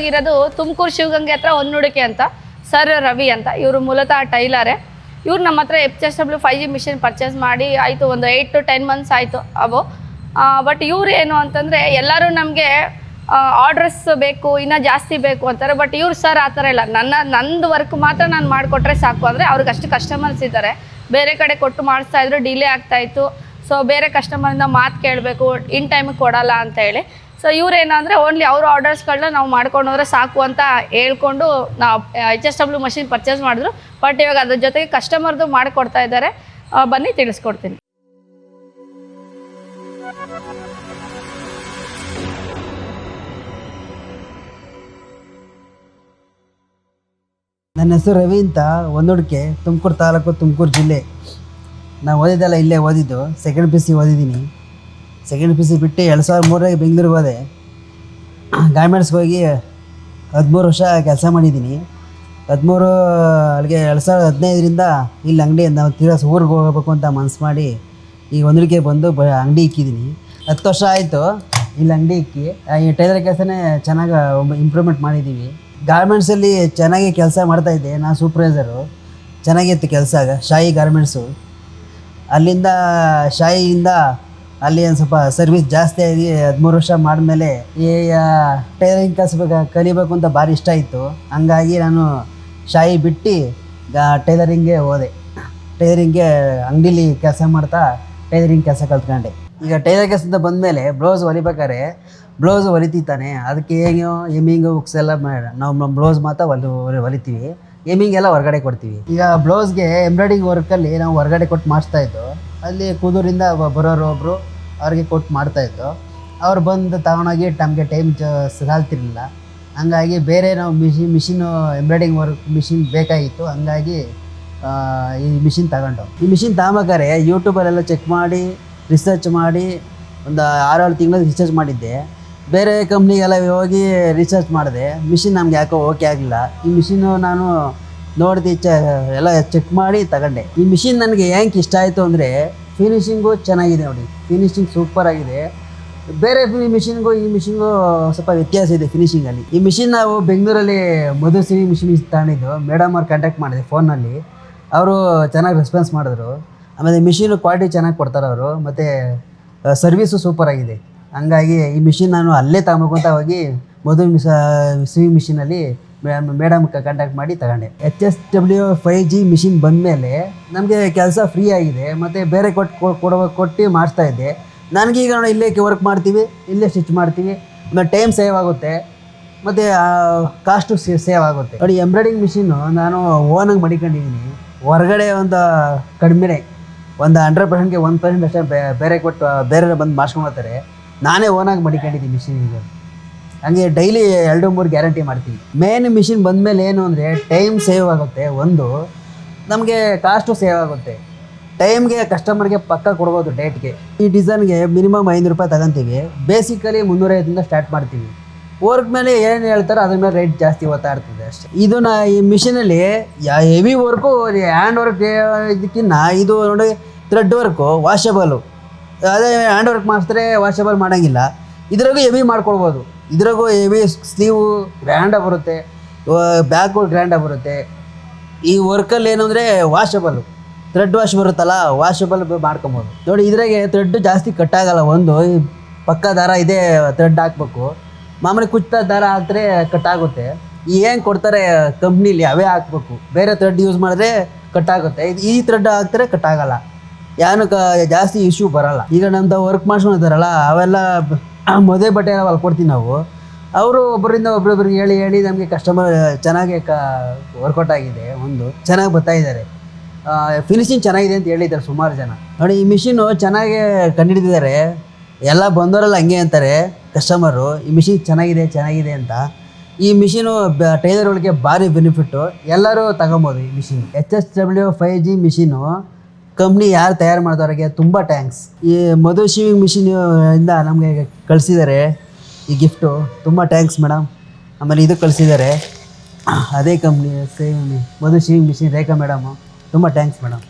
ಆಗಿರೋದು ತುಮಕೂರು ಶಿವಗಂಗೆ ಹತ್ರ ಹೊನ್ನುಡಿಕೆ ಅಂತ. ಸರ್ ರವಿ ಅಂತ, ಇವರು ಮೂಲತಃ ಟೈಲರೇ. ಇವ್ರು ನಮ್ಮ ಹತ್ರ HSW 5G ಮಿಷಿನ್ ಪರ್ಚೇಸ್ ಮಾಡಿ ಆಯಿತು ಒಂದು 8 to 10 months ಆಯಿತು ಅವು. ಬಟ್ ಇವ್ರು ಏನು ಅಂತಂದರೆ ಎಲ್ಲರೂ ನಮಗೆ ಆರ್ಡ್ರಸ್ ಬೇಕು, ಇನ್ನೂ ಜಾಸ್ತಿ ಬೇಕು ಅಂತಾರೆ. ಬಟ್ ಇವ್ರು ಸರ್ ಆ ಥರ ಇಲ್ಲ, ನಂದು ವರ್ಕ್ ಮಾತ್ರ ನಾನು ಮಾಡಿಕೊಟ್ರೆ ಸಾಕು ಅಂದರೆ ಅವ್ರಿಗೆ ಅಷ್ಟು ಕಸ್ಟಮರ್ಸ್ ಇದ್ದಾರೆ. ಬೇರೆ ಕಡೆ ಕೊಟ್ಟು ಮಾಡಿಸ್ತಾಯಿದ್ರು, ಡಿಲೇ ಆಗ್ತಾಯಿತ್ತು. ಸೊ ಬೇರೆ ಕಸ್ಟಮರಿಂದ ಮಾತು ಕೇಳಬೇಕು, ಇನ್ ಟೈಮಿಗೆ ಕೊಡಲ್ಲ ಅಂತ ಹೇಳಿ. ಸೊ ಇವ್ರೇನಂದರೆ ಓನ್ಲಿ ಅವ್ರ ಆರ್ಡರ್ಸ್ಗಳನ್ನ ನಾವು ಮಾಡ್ಕೊಂಡು ಹೋದರೆ ಸಾಕು ಅಂತ ಹೇಳ್ಕೊಂಡು ನಾವು HSW ಮಷಿನ್ ಪರ್ಚೇಸ್ ಮಾಡಿದ್ರು. ಬಟ್ ಇವಾಗ ಅದ್ರ ಜೊತೆಗೆ ಕಸ್ಟಮರ್ದು ಮಾಡಿಕೊಡ್ತಾ ಇದ್ದಾರೆ. ಬನ್ನಿ ತಿಳಿಸ್ಕೊಡ್ತೀನಿ. ನನ್ನ ಹೆಸರು ರವಿ ಅಂತ, ಹೊನ್ನುಡಿಕೆ, ತುಮಕೂರು ತಾಲೂಕು, ತುಮಕೂರು ಜಿಲ್ಲೆ. ನಾನು ಓದಿದ್ದೆಲ್ಲ ಇಲ್ಲೇ ಓದಿದ್ದು. ಸೆಕೆಂಡ್ PUC ಓದಿದ್ದೀನಿ. ಸೆಕೆಂಡ್ PUC ಬಿಟ್ಟು 2003 ಬೆಂಗಳೂರಿಗೆ ಹೋದೆ. ಗಾರ್ಮೆಂಟ್ಸ್ಗೆ ಹೋಗಿ 13 ವರ್ಷ ಕೆಲಸ ಮಾಡಿದ್ದೀನಿ. 13 ಅಲ್ಲಿಗೆ 2015ರಿಂದ ಇಲ್ಲಿ ಅಂಗಡಿ ನಾವು ಊರಿಗೆ ಹೋಗಬೇಕು ಅಂತ ಮನಸ್ಸು ಮಾಡಿ ಈ ಹೊನ್ನುಡಿಕೆ ಬಂದು ಅಂಗಡಿ ಇಕ್ಕಿದ್ದೀನಿ. 10 ವರ್ಷ ಆಯಿತು ಇಲ್ಲಿ ಅಂಗಡಿ ಇಕ್ಕಿ. ಈ ಟೈಲರ್ ಕೆಲಸನೇ ಚೆನ್ನಾಗಿ ಇಂಪ್ರೂವ್ಮೆಂಟ್ ಮಾಡಿದ್ದೀವಿ. ಗಾರ್ಮೆಂಟ್ಸಲ್ಲಿ ಚೆನ್ನಾಗಿ ಕೆಲಸ ಮಾಡ್ತಾಯಿದ್ದೆ. ನಾನು ಸೂಪರ್ವೈಸರು. ಚೆನ್ನಾಗಿತ್ತು ಕೆಲಸ. ಶಾಯಿ ಗಾರ್ಮೆಂಟ್ಸು. ಅಲ್ಲಿಂದ ಶಾಯಿಯಿಂದ ಅಲ್ಲಿ ಒಂದು ಸ್ವಲ್ಪ ಸರ್ವಿಸ್ ಜಾಸ್ತಿ ಆಗಿ 13 ವರ್ಷ ಮಾಡಿದ್ಮೇಲೆ ಈ ಟೈಲರಿಂಗ್ ಕೆಲಸ ಕಲಿಬೇಕು ಅಂತ ಭಾರಿ ಇಷ್ಟ ಇತ್ತು. ಹಂಗಾಗಿ ನಾನು ಶಾಯಿ ಬಿಟ್ಟು ಟೈಲರಿಂಗ್ಗೆ ಹೋದೆ. ಟೈಲರಿಂಗ್ಗೆ ಅಂಗಡೀಲಿ ಕೆಲಸ ಮಾಡ್ತಾ ಟೈಲರಿಂಗ್ ಕೆಲಸ ಕಲ್ತ್ಕೊಂಡೆ. ಈಗ ಟೈಲರ್ ಕೆಲಸ ಅಂತ ಬಂದಮೇಲೆ ಬ್ಲೌಸ್ ಹೊಲಿಬೇಕಾದ್ರೆ ಬ್ಲೌಸ್ ಹೊಲಿತಾನೆ. ಅದಕ್ಕೆ ಹೇಗೋ ಎಮ್ಮಿಂಗು ಹುಕ್ಸ್ ಎಲ್ಲ ನಾವು ಬ್ಲೌಸ್ ಮಾತ್ರ ಹೊಲಿತೀವಿ. ಎಮ್ಮಿಂಗ್ ಎಲ್ಲ ಹೊರಗಡೆ ಕೊಡ್ತೀವಿ. ಈಗ ಬ್ಲೌಸ್ಗೆ ಎಂಬ್ರಾಯ್ಡಿಂಗ್ ವರ್ಕಲ್ಲಿ ನಾವು ಹೊರಗಡೆ ಕೊಟ್ಟು ಮಾಡಿಸ್ತಾಯಿದ್ದು. ಅಲ್ಲಿ ಕೂದೂರಿಂದ ಬರೋರು ಒಬ್ಬರು ಅವ್ರಿಗೆ ಕೊಟ್ಟು ಮಾಡ್ತಾಯಿದ್ದು. ಅವ್ರು ಬಂದು ತಗೊಂಡೋಗಿ ನಮಗೆ ಟೈಮ್ ಸಾಲ್ತಿರಲಿಲ್ಲ. ಹಂಗಾಗಿ ಬೇರೆ ನಾವು ಮಿಷಿನು ಎಂಬ್ರಾಯ್ಡಿಂಗ್ ವರ್ಕ್ ಮಿಷಿನ್ ಬೇಕಾಗಿತ್ತು. ಹಂಗಾಗಿ ಈ ಮಿಷಿನ್ ತಗೊಂಡು ಈ ಮಿಷಿನ್ ತಗೊಂಬೇಕಾದ್ರೆ ಯೂಟ್ಯೂಬಲ್ಲೆಲ್ಲ ಚೆಕ್ ಮಾಡಿ ರಿಸರ್ಚ್ ಮಾಡಿ ಒಂದು 6-7 ತಿಂಗಳು ರಿಸರ್ಚ್ ಮಾಡಿದ್ದೆ. ಬೇರೆ ಕಂಪ್ನಿಗೆಲ್ಲ ಹೋಗಿ ರಿಸರ್ಚ್ ಮಾಡಿದೆ. ಮಿಷಿನ್ ನಮ್ಗೆ ಯಾಕೋ ಓಕೆ ಆಗಲಿಲ್ಲ. ಈ ಮಿಷಿನು ನಾನು ನೋಡಿದೆ, ಎಲ್ಲ ಚೆಕ್ ಮಾಡಿ ತಗೊಂಡೆ. ಈ ಮಿಷಿನ್ ನನಗೆ ಏನಕ್ಕೆ ಇಷ್ಟ ಆಯಿತು ಅಂದರೆ ಫಿನಿಷಿಂಗು ಚೆನ್ನಾಗಿದೆ. ನೋಡಿ, ಫಿನಿಷಿಂಗ್ ಸೂಪರಾಗಿದೆ. ಬೇರೆ ಮಿಷಿನ್ಗೂ ಈ ಮಿಷಿನ್ಗೂ ಸ್ವಲ್ಪ ವ್ಯತ್ಯಾಸ ಇದೆ ಫಿನಿಷಿಂಗಲ್ಲಿ. ಈ ಮಿಷಿನ್ ನಾವು ಬೆಂಗಳೂರಲ್ಲಿ ಮಧು ಸಿವಿಂಗ್ ಮಿಷಿನ್ ತಗೊಂಡಿದ್ದು. ಮೇಡಮ್ ಅವ್ರು ಕಾಂಟ್ಯಾಕ್ಟ್ ಮಾಡಿದೆ ಫೋನಲ್ಲಿ. ಅವರು ಚೆನ್ನಾಗಿ ರೆಸ್ಪಾನ್ಸ್ ಮಾಡಿದ್ರು. ಆಮೇಲೆ ಮಿಷಿನು ಕ್ವಾಲಿಟಿ ಚೆನ್ನಾಗಿ ಕೊಡ್ತಾರೆ ಅವರು, ಮತ್ತು ಸರ್ವೀಸು ಸೂಪರಾಗಿದೆ. ಹಂಗಾಗಿ ಈ ಮಿಷಿನ್ ನಾನು ಅಲ್ಲೇ ತಗೋಬೇಕು ಅಂತ ಹೋಗಿ ಮಧು ಸಿವಿಂಗ್ ಮಿಷಿನಲ್ಲಿ ಮೇಡಮ್ ಕಾಂಟ್ಯಾಕ್ಟ್ ಮಾಡಿ ತಗೊಂಡೆ. HSW 5G ಮಿಷಿನ್ ಬಂದಮೇಲೆ ನಮಗೆ ಕೆಲಸ ಫ್ರೀ ಆಗಿದೆ. ಮತ್ತು ಬೇರೆ ಕೊಟ್ಟು ಮಾಡಿಸ್ತಾಯಿದ್ದೆ. ನನಗೀಗ ನಾವು ಇಲ್ಲೇ ವರ್ಕ್ ಮಾಡ್ತೀವಿ, ಇಲ್ಲೇ ಸ್ಟಿಚ್ ಮಾಡ್ತೀವಿ. ಆಮೇಲೆ ಟೈಮ್ ಸೇವ್ ಆಗುತ್ತೆ, ಮತ್ತು ಕಾಸ್ಟು ಸೇವ್ ಆಗುತ್ತೆ. ನೋಡಿ, ಎಂಬ್ರಾಯ್ಡಿಂಗ್ ಮಿಷಿನ್ನು ನಾನು ಓನಾಗಿ ಮಡಿಕೊಂಡಿದ್ದೀನಿ. ಹೊರಗಡೆ ಒಂದು ಕಡಿಮೆ ಒಂದು 100%ಗೆ 1% ಅಷ್ಟೇ ಬೇರೆ ಕೊಟ್ಟು ಬೇರೆ ಬಂದು ಮಾಡಿಸ್ಕೊಂಡು ಹೋಗ್ತಾರೆ. ನಾನೇ ಓನಾಗಿ ಮಡಿಕೊಂಡಿದ್ದೀನಿ ಮಿಷಿನಿಗೆ. ಹಂಗೆ ಡೈಲಿ 2-3 ಗ್ಯಾರಂಟಿ ಮಾಡ್ತೀವಿ. ಮೇನ್ ಮಿಷಿನ್ ಬಂದಮೇಲೆ ಏನು ಅಂದರೆ ಟೈಮ್ ಸೇವ್ ಆಗುತ್ತೆ. ಒಂದು ನಮಗೆ ಕಾಸ್ಟು ಸೇವ್ ಆಗುತ್ತೆ. ಟೈಮ್ಗೆ ಕಸ್ಟಮರ್ಗೆ ಪಕ್ಕ ಕೊಡ್ಬೋದು ಡೇಟ್ಗೆ. ಈ ಡಿಸೈನ್ಗೆ ಮಿನಿಮಮ್ 500 ರೂಪಾಯಿ ತಗೊತೀವಿ. ಬೇಸಿಕಲಿ 350ದಿಂದ ಸ್ಟಾರ್ಟ್ ಮಾಡ್ತೀವಿ. ವರ್ಕ್ ಮೇಲೆ ಏನು ಹೇಳ್ತಾರೋ ಅದ್ರ ಮೇಲೆ ರೇಟ್ ಜಾಸ್ತಿ ಓದ್ತಾ ಇರ್ತದೆ ಅಷ್ಟೇ. ಇದನ್ನು ಈ ಮಿಷಿನಲ್ಲಿ ಹೆವಿ ವರ್ಕು, ಹ್ಯಾಂಡ್ ವರ್ಕ್ ಇದಕ್ಕಿಂತ ಇದು ನೋಡಿ ಥ್ರೆಡ್ ವರ್ಕು ವಾಷಬಲು. ಅದೇ ಹ್ಯಾಂಡ್ ವರ್ಕ್ ಮಾಡಿಸಿದ್ರೆ ವಾಷಬಲ್ ಮಾಡೋಂಗಿಲ್ಲ. ಇದ್ರಾಗೂ ಹೆವಿ ಮಾಡ್ಕೊಳ್ಬೋದು. ಇದ್ರಾಗೂ ಹೆವಿ ಸ್ಲೀವು ಗ್ರ್ಯಾಂಡಾಗಿ ಬರುತ್ತೆ, ಬ್ಯಾಕು ಗ್ರ್ಯಾಂಡಾಗಿ ಬರುತ್ತೆ. ಈ ವರ್ಕಲ್ಲಿ ಏನು ಅಂದರೆ ವಾಷಬಲು, ಥ್ರೆಡ್ ವಾಶ್ ಬರುತ್ತಲ್ಲ, ವಾಷಬಲ್ ಮಾಡ್ಕೊಬೋದು. ನೋಡಿ, ಇದ್ರಾಗೆ ಥ್ರೆಡ್ ಜಾಸ್ತಿ ಕಟ್ಟಾಗಲ್ಲ. ಒಂದು ಈ ಪಕ್ಕ ದಾರ ಇದೆ, ಥ್ರೆಡ್ ಹಾಕ್ಬೇಕು. ಮಾಮೂಲಿ ಕುಚ್ಚ ದಾರ ಹಾಕಿದ್ರೆ ಕಟ್ಟಾಗುತ್ತೆ. ಏನು ಕೊಡ್ತಾರೆ ಕಂಪ್ನೀಲಿ ಅವೇ ಹಾಕ್ಬೇಕು. ಬೇರೆ ಥ್ರೆಡ್ ಯೂಸ್ ಮಾಡಿದ್ರೆ ಕಟ್ಟಾಗುತ್ತೆ. ಈ ಥ್ರೆಡ್ ಹಾಕ್ತಾರೆ ಕಟ್ಟಾಗಲ್ಲ. ಏನು ಜಾಸ್ತಿ ಇಶ್ಯೂ ಬರೋಲ್ಲ. ಈಗ ನಮ್ದು ವರ್ಕ್ ಮಾಡ್ಸ್ಕೊಂಡಿದ್ದಾರಲ್ಲ, ಅವೆಲ್ಲ ಮದುವೆ ಬಟ್ಟೆ ಎಲ್ಲ ಹೊಲ್ಕೊಡ್ತೀವಿ ನಾವು. ಅವರು ಒಬ್ಬರಿಂದ ಒಬ್ಬೊಬ್ರಿಗೆ ಹೇಳಿ ನಮಗೆ ಕಸ್ಟಮರ್ ಚೆನ್ನಾಗಿ ವರ್ಕೌಟ್ ಆಗಿದೆ. ಒಂದು ಚೆನ್ನಾಗಿ ಬರ್ತಾಯಿದ್ದಾರೆ. ಫಿನಿಶಿಂಗ್ ಚೆನ್ನಾಗಿದೆ ಅಂತ ಹೇಳಿದ್ದಾರೆ ಸುಮಾರು ಜನ. ನೋಡಿ, ಈ ಮಿಷಿನು ಚೆನ್ನಾಗಿ ಕಂಡುಹಿಡಿದಿದ್ದಾರೆ. ಎಲ್ಲ ಬಂದವರೆಲ್ಲ ಹಂಗೆ ಅಂತಾರೆ ಕಸ್ಟಮರು, ಈ ಮಿಷಿನ್ ಚೆನ್ನಾಗಿದೆ ಅಂತ. ಈ ಮಿಷಿನು ಟೈಲರ್ಗಳಿಗೆ ಭಾರಿ ಬೆನಿಫಿಟ್ಟು. ಎಲ್ಲರೂ ತಗೊಬೋದು ಈ machine. HSW 5G machine company ಯಾರು ತಯಾರು ಮಾಡಿದವ್ರಿಗೆ ತುಂಬ ಥ್ಯಾಂಕ್ಸ್. ಈ ಮಧು ಶಿವಿಂಗ್ ಮಿಷಿನ್ ಇಂದ ನಮಗೆ ಕಳಿಸಿದ್ದಾರೆ ಈ ಗಿಫ್ಟು. ತುಂಬ ಥ್ಯಾಂಕ್ಸ್ ಮೇಡಮ್. ಆಮೇಲೆ ಇದು ಕಳಿಸಿದ್ದಾರೆ ಅದೇ ಕಂಪ್ನಿ ಸೇಮ್ ಮಧು ಶಿವಿಂಗ್ ಮಿಷಿನ್ ರೇಖಾ ಮೇಡಮು. ತುಂಬ ಥ್ಯಾಂಕ್ಸ್ ಮೇಡಮ್.